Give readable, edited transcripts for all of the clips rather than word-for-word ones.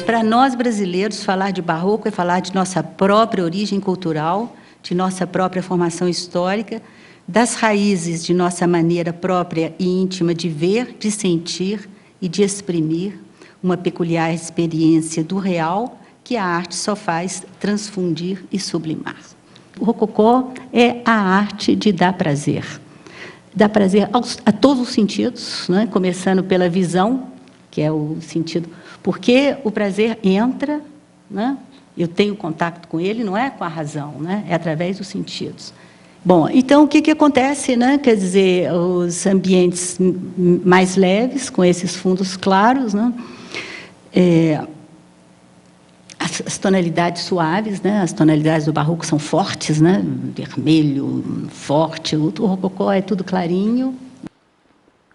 Para nós brasileiros, falar de barroco é falar de nossa própria origem cultural, de nossa própria formação histórica, das raízes de nossa maneira própria e íntima de ver, de sentir e de exprimir uma peculiar experiência do real que a arte só faz transfundir e sublimar. O rococó é a arte de dar prazer. Dá prazer a todos os sentidos, né? Começando pela visão, que é o sentido, porque o prazer entra, né? Eu tenho contato com ele, não é com a razão, né? É através dos sentidos. Bom, então, o que acontece, né? Quer dizer, os ambientes mais leves, com esses fundos claros, né? As tonalidades suaves, né? As tonalidades do barroco são fortes, né? Vermelho, forte, o rococó é tudo clarinho.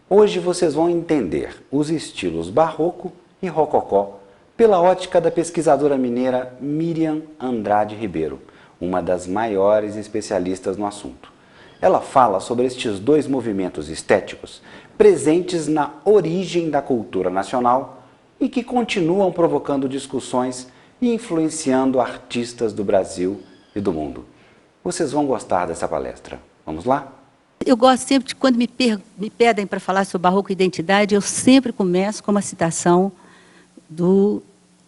Hoje vocês vão entender os estilos barroco e rococó pela ótica da pesquisadora mineira Miriam Andrade Ribeiro, uma das maiores especialistas no assunto. Ela fala sobre estes dois movimentos estéticos presentes na origem da cultura nacional e que continuam provocando discussões e influenciando artistas do Brasil e do mundo. Vocês vão gostar dessa palestra. Vamos lá? Eu gosto sempre de, quando me pedem para falar sobre barroco e identidade, eu sempre começo com uma citação do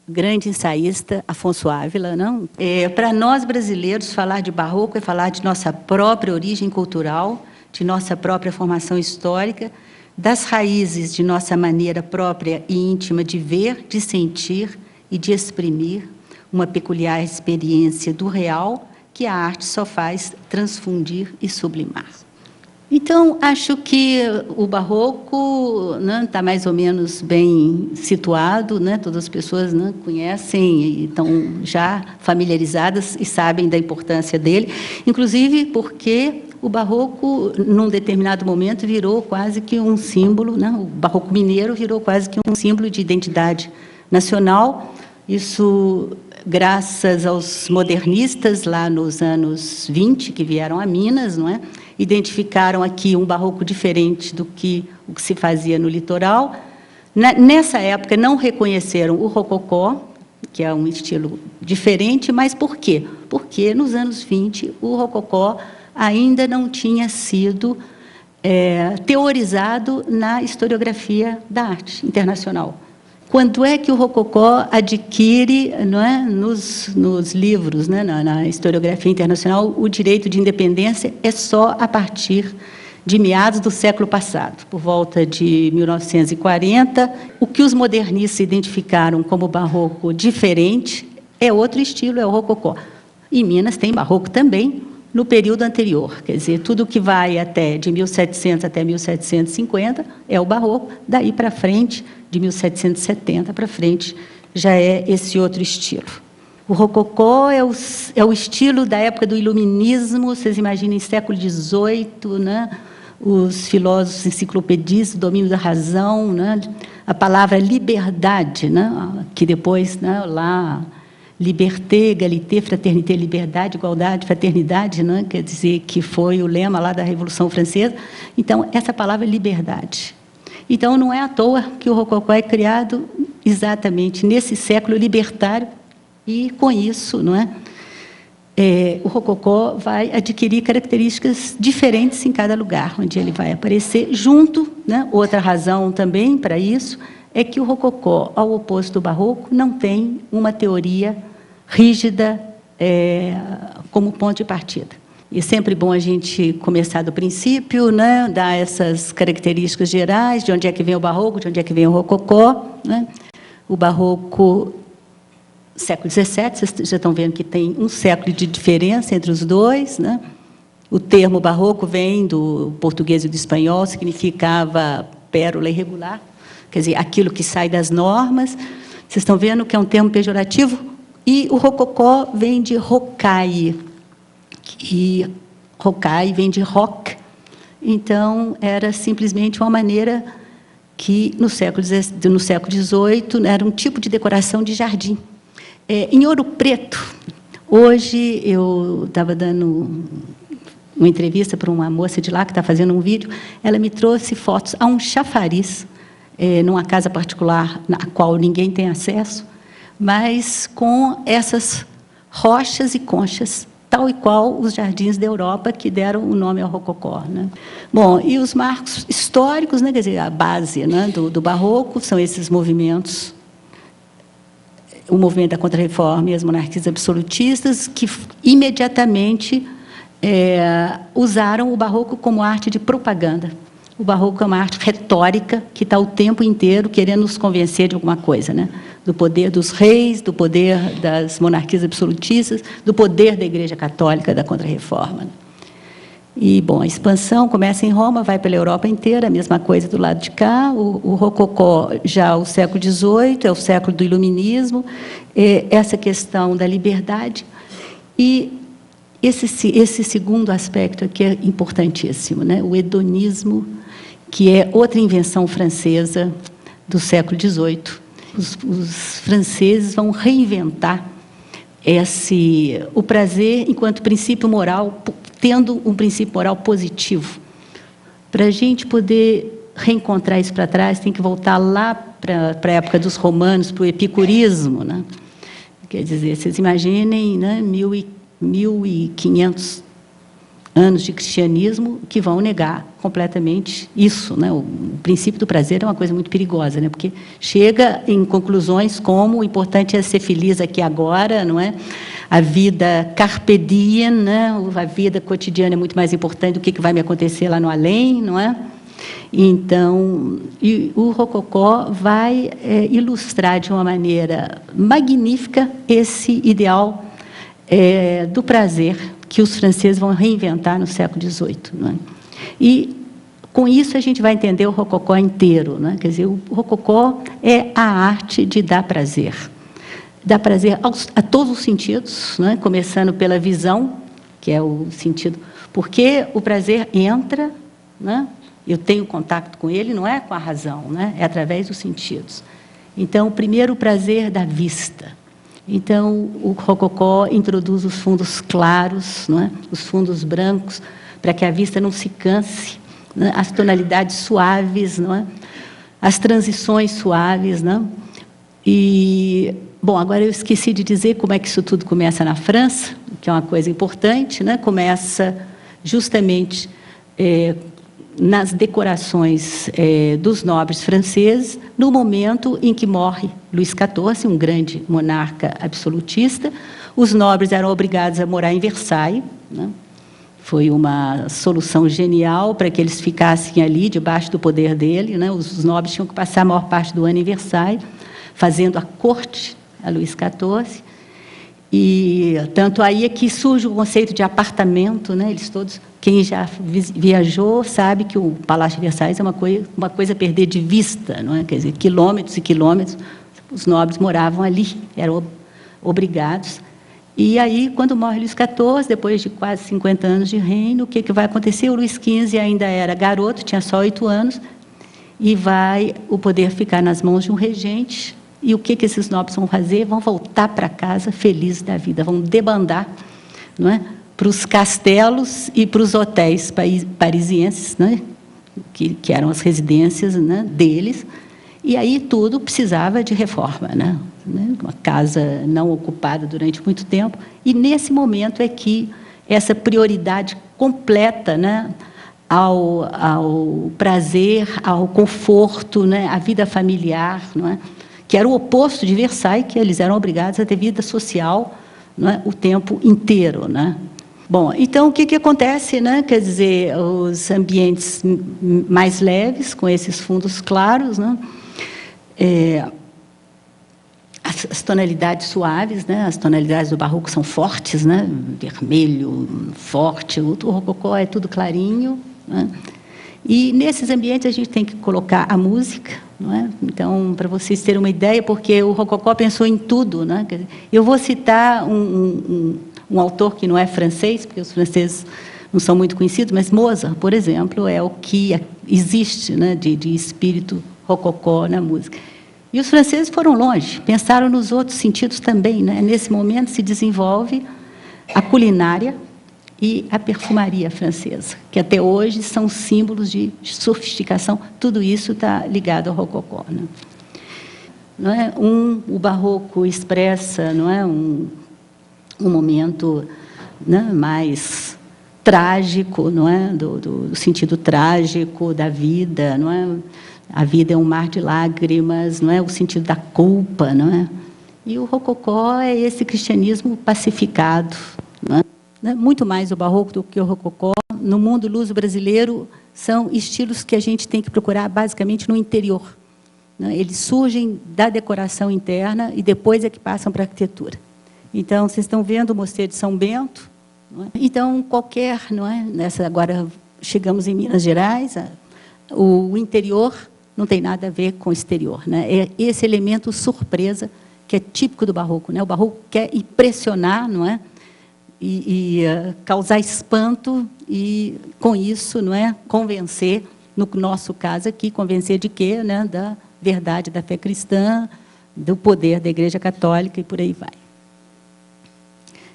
grande ensaísta Afonso Ávila, não? Para nós brasileiros, falar de barroco é falar de nossa própria origem cultural, de nossa própria formação histórica, das raízes de nossa maneira própria e íntima de ver, de sentir e de exprimir uma peculiar experiência do real que a arte só faz transfundir e sublimar. Então, acho que o barroco está mais ou menos bem situado, né? Todas as pessoas, né, conhecem e estão já familiarizadas e sabem da importância dele, inclusive porque o barroco, num determinado momento, virou quase que um símbolo, né? O barroco mineiro virou quase que um símbolo de identidade nacional. Isso graças aos modernistas lá nos anos 20, que vieram a Minas, não é? Identificaram aqui um barroco diferente do que o que se fazia no litoral. Nessa época, não reconheceram o rococó, que é um estilo diferente, mas por quê? Porque, nos anos 20, o rococó ainda não tinha sido teorizado na historiografia da arte internacional. Quando é que o rococó adquire, não é, nos livros, né, na historiografia internacional, o direito de independência é só a partir de meados do século passado, por volta de 1940. O que os modernistas identificaram como barroco diferente é outro estilo, é o rococó. Em Minas tem barroco também, no período anterior, quer dizer, tudo que vai até de 1700 até 1750 é o barroco, daí para frente, de 1770 para frente, já é esse outro estilo. O rococó é o estilo da época do iluminismo, vocês imaginem, século XVIII, né? Os filósofos enciclopedistas, o domínio da razão, né? A palavra liberdade, né? Que depois, né, lá, liberté, égalité, fraternité, liberdade, igualdade, fraternidade, né? Quer dizer, que foi o lema lá da Revolução Francesa. Então, essa palavra é liberdade. Então, não é à toa que o rococó é criado exatamente nesse século libertário e, com isso, não é? O rococó vai adquirir características diferentes em cada lugar onde ele vai aparecer, junto, né? Outra razão também para isso é que o rococó, ao oposto do barroco, não tem uma teoria rígida como ponto de partida. E é sempre bom a gente começar do princípio, né? Dar essas características gerais, de onde é que vem o barroco, de onde é que vem o rococó, né? O barroco, século XVII, vocês já estão vendo que tem um século de diferença entre os dois, né? O termo barroco vem do português e do espanhol, significava pérola irregular, quer dizer, aquilo que sai das normas. Vocês estão vendo que é um termo pejorativo? E o rococó vem de rocaille, e rocaille vem de roc. Então, era simplesmente uma maneira que no século XVIII era um tipo de decoração de jardim. Em Ouro Preto, hoje eu estava dando uma entrevista para uma moça de lá que está fazendo um vídeo, ela me trouxe fotos a um chafariz, numa casa particular na qual ninguém tem acesso, mas com essas rochas e conchas, tal e qual os jardins da Europa que deram o nome ao rococó, né? Bom, e os marcos históricos, né, quer dizer, a base, né, do barroco são esses movimentos, o movimento da Contra-Reforma e as monarquias absolutistas, que imediatamente usaram o barroco como arte de propaganda. O barroco é uma arte retórica que está o tempo inteiro querendo nos convencer de alguma coisa, né? Do poder dos reis, do poder das monarquias absolutistas, do poder da Igreja Católica, da Contra-Reforma. E, bom, a expansão começa em Roma, vai pela Europa inteira, a mesma coisa do lado de cá. O rococó, já o século XVIII, é o século do iluminismo, essa questão da liberdade. E esse segundo aspecto aqui é importantíssimo, né? O hedonismo, que é outra invenção francesa do século XVIII. Os franceses vão reinventar o prazer enquanto princípio moral, tendo um princípio moral positivo. Para a gente poder reencontrar isso para trás, tem que voltar lá para a época dos romanos, para o epicurismo, né? Quer dizer, vocês imaginem, né, 1500 anos de cristianismo que vão negar completamente isso, né? O princípio do prazer é uma coisa muito perigosa, né? Porque chega em conclusões como o importante é ser feliz aqui agora, não é? A vida carpe diem, né? A vida cotidiana é muito mais importante do que vai me acontecer lá no além, não é? Então, o rococó vai ilustrar de uma maneira magnífica esse ideal do prazer que os franceses vão reinventar no século XVIII. Não é? E, com isso, a gente vai entender o rococó inteiro. Não é? Quer dizer, o rococó é a arte de dar prazer. Dar prazer a todos os sentidos, não é? Começando pela visão, que é o sentido... Porque o prazer entra, não é? Eu tenho contato com ele, não é com a razão, né? É através dos sentidos. Então, primeiro, o prazer da vista. Então, o rococó introduz os fundos claros, não é? Os fundos brancos, para que a vista não se canse, não é? As tonalidades suaves, não é? As transições suaves. Não é? E, bom, agora eu esqueci de dizer como é que isso tudo começa na França, que é uma coisa importante, né? Começa justamente nas decorações dos nobres franceses, no momento em que morre Luís XIV, um grande monarca absolutista. Os nobres eram obrigados a morar em Versailles, né? Foi uma solução genial para que eles ficassem ali, debaixo do poder dele, né? Os nobres tinham que passar a maior parte do ano em Versailles, fazendo a corte a Luís XIV. E tanto aí é que surge o conceito de apartamento, né? Eles todos, quem já viajou sabe que o Palácio de Versailles é uma coisa a perder de vista, não é? Quer dizer, quilômetros e quilômetros, os nobres moravam ali, eram obrigados. E aí, quando morre Luís XIV, depois de quase 50 anos de reino, o que vai acontecer? O Luís XV ainda era garoto, tinha só 8 anos, e vai o poder ficar nas mãos de um regente. E o que esses nobres vão fazer? Vão voltar para casa felizes da vida, vão debandar, não é? Para os castelos e para os hotéis parisienses, né? que eram as residências, né, deles, e aí tudo precisava de reforma, né? Uma casa não ocupada durante muito tempo, e nesse momento é que essa prioridade completa, né, ao prazer, ao conforto, né, à vida familiar, não é? Que era o oposto de Versailles, que eles eram obrigados a ter vida social, não é, o tempo inteiro, né? Bom, então, o que acontece, né? Quer dizer, os ambientes mais leves, com esses fundos claros, né? As tonalidades suaves, né? As tonalidades do barroco são fortes, né? Vermelho, forte, o rococó é tudo clarinho, né? E, nesses ambientes, a gente tem que colocar a música, não é? Então, para vocês terem uma ideia, porque o rococó pensou em tudo, né? Quer dizer, eu vou citar um autor que não é francês, porque os franceses não são muito conhecidos, mas Mozart, por exemplo, é o que existe, né, de espírito rococó na música. E os franceses foram longe, pensaram nos outros sentidos também, né? Nesse momento se desenvolve a culinária e a perfumaria francesa, que até hoje são símbolos de sofisticação. Tudo isso está ligado ao rococó, né? Não é? O barroco expressa, não é, um momento, né, mais trágico, não é, do sentido trágico da vida, não é? A vida é um mar de lágrimas, não é, o sentido da culpa, não é? E o rococó é esse cristianismo pacificado, não é? Muito mais o barroco do que o rococó. No mundo luso-brasileiro, são estilos que a gente tem que procurar basicamente no interior, né? Eles surgem da decoração interna e depois é que passam para a arquitetura. Então, vocês estão vendo o Mosteiro de São Bento, não é? Então, qualquer, não é? Agora chegamos em Minas Gerais, o interior não tem nada a ver com o exterior, né? É esse elemento surpresa que é típico do barroco, né? O barroco quer impressionar, não é? E causar espanto e, com isso, não é, convencer, no nosso caso aqui, convencer de quê? Né? Da verdade da fé cristã, do poder da Igreja Católica e por aí vai.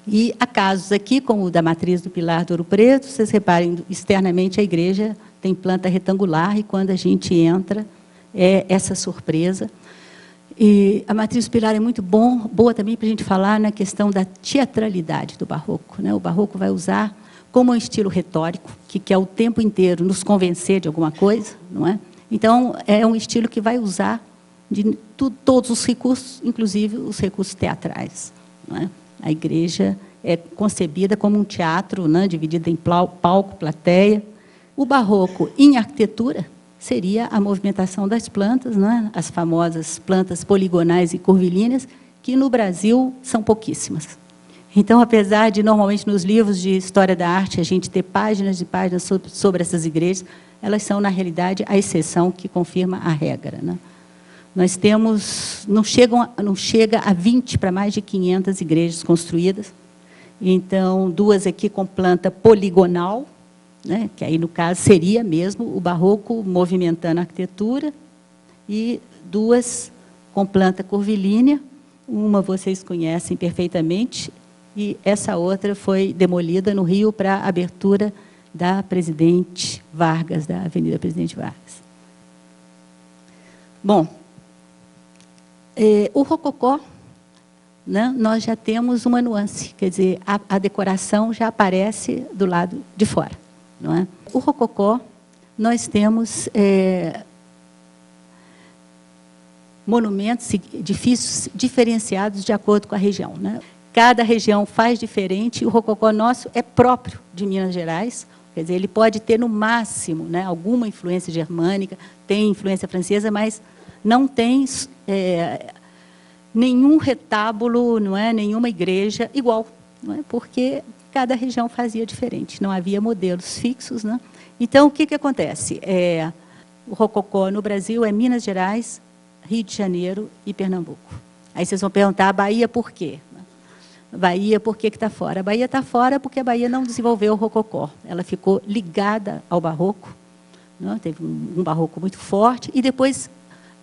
E há casos aqui, como o da matriz do Pilar do Ouro Preto, vocês reparem, externamente a igreja tem planta retangular e quando a gente entra, é essa surpresa. E a matriz do Pilar é muito boa também para a gente falar na questão da teatralidade do barroco, né? O barroco vai usar como um estilo retórico, que quer o tempo inteiro nos convencer de alguma coisa, não é? Então, é um estilo que vai usar de todos os recursos, inclusive os recursos teatrais, não é? A igreja é concebida como um teatro, né, dividido em palco, plateia. O barroco, em arquitetura, seria a movimentação das plantas, né, as famosas plantas poligonais e curvilíneas, que no Brasil são pouquíssimas. Então, apesar de, normalmente, nos livros de história da arte, a gente ter páginas e páginas sobre essas igrejas, elas são, na realidade, a exceção que confirma a regra, né? Nós temos, não chega a 20 para mais de 500 igrejas construídas. Então, 2 aqui com planta poligonal, né, que aí, no caso, seria mesmo o barroco movimentando a arquitetura, e 2 com planta curvilínea. Uma vocês conhecem perfeitamente, e essa outra foi demolida no Rio para a abertura da Presidente Vargas, da Avenida Presidente Vargas. Bom, o rococó, né, nós já temos uma nuance, quer dizer, a decoração já aparece do lado de fora, não é? O rococó, nós temos monumentos, edifícios diferenciados de acordo com a região, né? Cada região faz diferente, o rococó nosso é próprio de Minas Gerais, quer dizer, ele pode ter no máximo, né, alguma influência germânica, tem influência francesa, mas não tem nenhum retábulo, não é, nenhuma igreja igual, não é, porque cada região fazia diferente, não havia modelos fixos, né? Então, o que acontece? O rococó no Brasil é Minas Gerais, Rio de Janeiro e Pernambuco. Aí vocês vão perguntar, a Bahia por quê? Bahia, por que está fora? A Bahia está fora porque a Bahia não desenvolveu o rococó. Ela ficou ligada ao barroco, né? Teve um barroco muito forte, e depois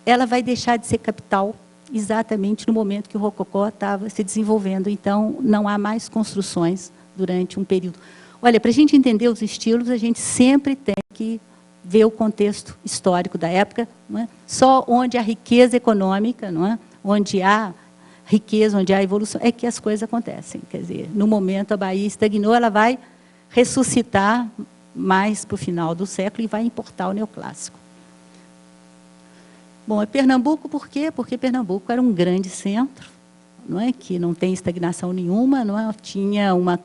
ela vai deixar de ser capital exatamente no momento que o rococó estava se desenvolvendo. Então, não há mais construções durante um período. Olha, para a gente entender os estilos, a gente sempre tem que ver o contexto histórico da época, não é? Só onde há riqueza econômica, não é? Onde há riqueza, onde há evolução, é que as coisas acontecem. Quer dizer, no momento a Bahia estagnou, ela vai ressuscitar mais para o final do século e vai importar o neoclássico. Bom, Pernambuco, por quê? Porque Pernambuco era um grande centro, não é? Que não tem estagnação nenhuma, não é? Tinha uma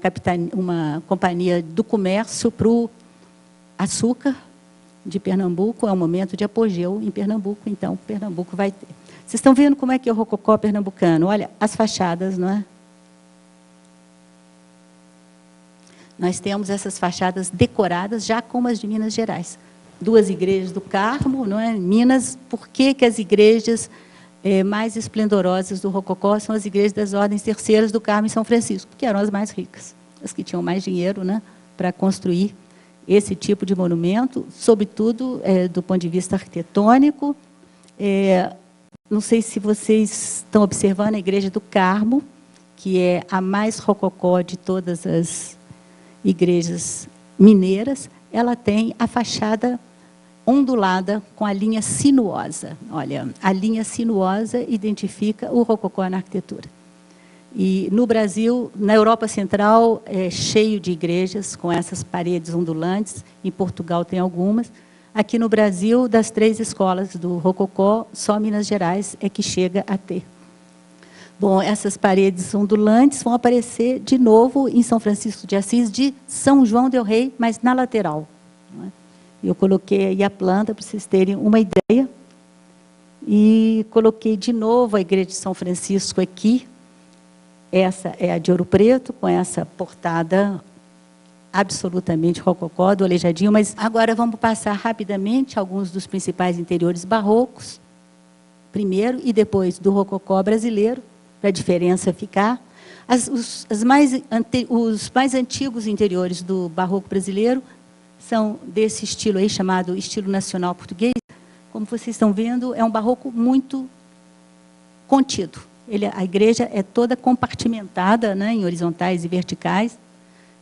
companhia do comércio para o açúcar de Pernambuco, é um momento de apogeu em Pernambuco, então Pernambuco vai ter. Vocês estão vendo como é que é o rococó pernambucano? Olha, as fachadas, não é? Nós temos essas fachadas decoradas já como as de Minas Gerais. 2 igrejas do Carmo, não é? Minas, por que as igrejas mais esplendorosas do rococó são as igrejas das ordens terceiras do Carmo e São Francisco? Porque eram as mais ricas, as que tinham mais dinheiro, né, para construir esse tipo de monumento, sobretudo do ponto de vista arquitetônico, Não sei se vocês estão observando a Igreja do Carmo, que é a mais rococó de todas as igrejas mineiras. Ela tem a fachada ondulada com a linha sinuosa. Olha, a linha sinuosa identifica o rococó na arquitetura. E no Brasil, na Europa Central, é cheio de igrejas com essas paredes ondulantes. Em Portugal tem algumas. Aqui no Brasil, das 3 escolas do rococó, só Minas Gerais é que chega a ter. Bom, essas paredes ondulantes vão aparecer de novo em São Francisco de Assis, de São João del Rei, mas na lateral. Eu coloquei aí a planta para vocês terem uma ideia. E coloquei de novo a Igreja de São Francisco aqui. Essa é a de Ouro Preto, com essa portada absolutamente rococó, do Aleijadinho. Mas agora vamos passar rapidamente alguns dos principais interiores barrocos, primeiro, e depois do rococó brasileiro, para a diferença ficar. Os mais antigos interiores do barroco brasileiro são desse estilo aí, chamado estilo nacional português. Como vocês estão vendo, é um barroco muito contido. A igreja é toda compartimentada, né, em horizontais e verticais.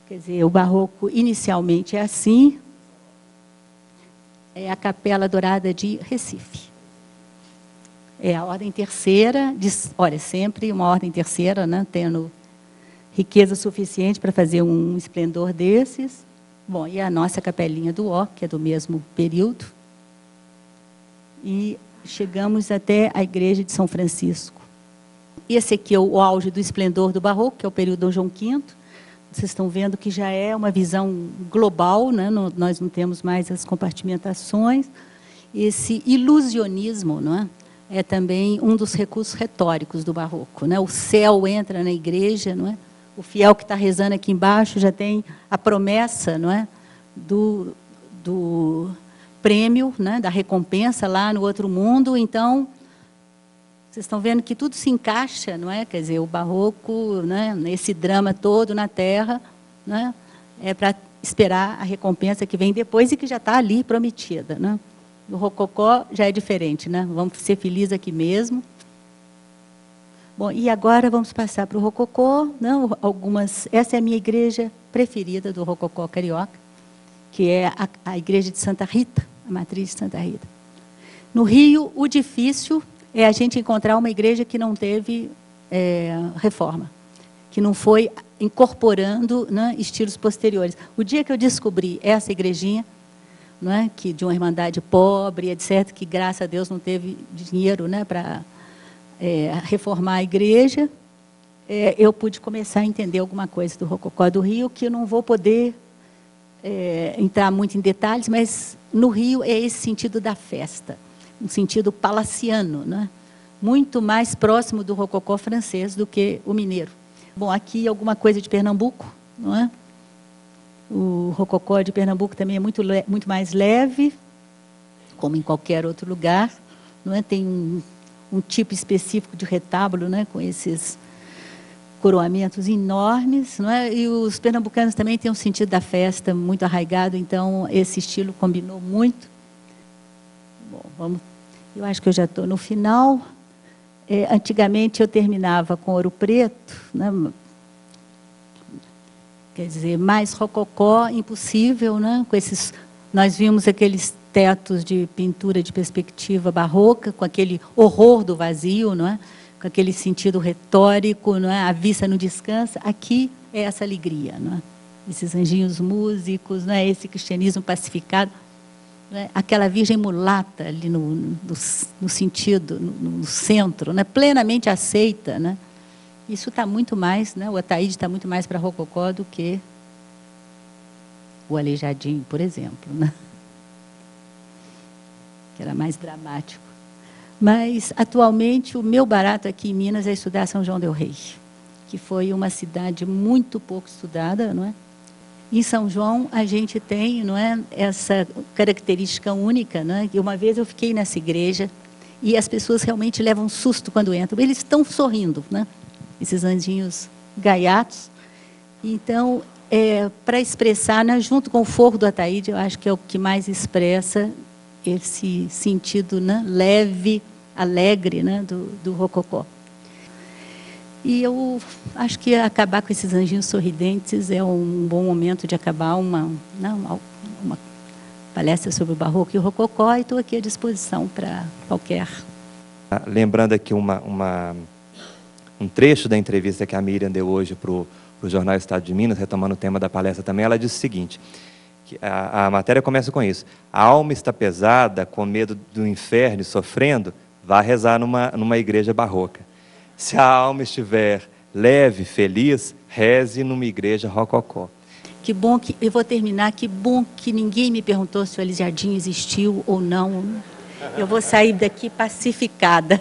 Quer dizer, o barroco inicialmente é assim. É a Capela Dourada de Recife. É a ordem terceira, olha, sempre uma ordem terceira, né, tendo riqueza suficiente para fazer um esplendor desses. Bom, e a nossa capelinha do Ó, que é do mesmo período. E chegamos até a igreja de São Francisco. Esse aqui é o auge do esplendor do barroco, que é o período Dom João V. Vocês estão vendo que já é uma visão global, né? Nós não temos mais as compartimentações. Esse ilusionismo, não é? É também um dos recursos retóricos do barroco, né? O céu entra na igreja, não é? O fiel que está rezando aqui embaixo já tem a promessa, não é? do prêmio, né? Da recompensa lá no outro mundo. Então, vocês estão vendo que tudo se encaixa, não é? Quer dizer, o barroco, né, nesse drama todo na Terra, né, é para esperar a recompensa que vem depois e que já está ali prometida, né? No rococó já é diferente, né? Vamos ser felizes aqui mesmo. Bom, e agora vamos passar para o rococó, né? Essa é a minha igreja preferida do rococó carioca, que é a igreja de Santa Rita, a matriz de Santa Rita. No Rio, o difícil é a gente encontrar uma igreja que não teve reforma, que não foi incorporando, né, estilos posteriores. O dia que eu descobri essa igrejinha, não é, que de uma irmandade pobre, etc., que graças a Deus não teve dinheiro, né, para reformar a igreja, eu pude começar a entender alguma coisa do rococó do Rio, que eu não vou poder entrar muito em detalhes, mas no Rio é esse sentido da festa, um sentido palaciano, né? Muito mais próximo do rococó francês do que o mineiro. Bom, aqui alguma coisa de Pernambuco, não é? O rococó de Pernambuco também é muito mais leve, como em qualquer outro lugar, não é? Tem um tipo específico de retábulo, né? Com esses coroamentos enormes, não é? E os pernambucanos também têm um sentido da festa muito arraigado, então esse estilo combinou muito. Bom, eu acho que eu já estou no final. Antigamente eu terminava com Ouro Preto, né? Quer dizer, mais rococó impossível, né? Com esses, nós vimos aqueles tetos de pintura de perspectiva barroca, com aquele horror do vazio, não é? Com aquele sentido retórico, não é? A vista não descansa. Aqui é essa alegria, não é? Esses anjinhos músicos, não é? Esse cristianismo pacificado. Né? Aquela virgem mulata ali no sentido, no centro, né? Plenamente aceita, né? Isso está muito mais, né? O Ataíde está muito mais para rococó do que o Aleijadinho, por exemplo, né? Que era mais dramático. Mas, atualmente, o meu barato aqui em Minas é estudar São João del Rei, que foi uma cidade muito pouco estudada, não é? Em São João, a gente tem, não é, essa característica única, não é? Uma vez eu fiquei nessa igreja e as pessoas realmente levam um susto quando entram. Eles estão sorrindo, né? Esses anjinhos gaiatos. Então, para expressar, né, junto com o forro do Ataíde, eu acho que é o que mais expressa esse sentido, né, leve, alegre, né, do rococó. E eu acho que acabar com esses anjinhos sorridentes é um bom momento de acabar uma palestra sobre o barroco e o rococó, e estou aqui à disposição para qualquer... Lembrando aqui um trecho da entrevista que a Miriam deu hoje para o jornal Estado de Minas, retomando o tema da palestra também, ela disse o seguinte, que a matéria começa com isso: a alma está pesada, com medo do inferno e sofrendo, vá rezar numa igreja barroca. Se a alma estiver leve, feliz, reze numa igreja rococó. Que bom que... Eu vou terminar. Que bom que ninguém me perguntou se o Elis Jardim existiu ou não. Eu vou sair daqui pacificada.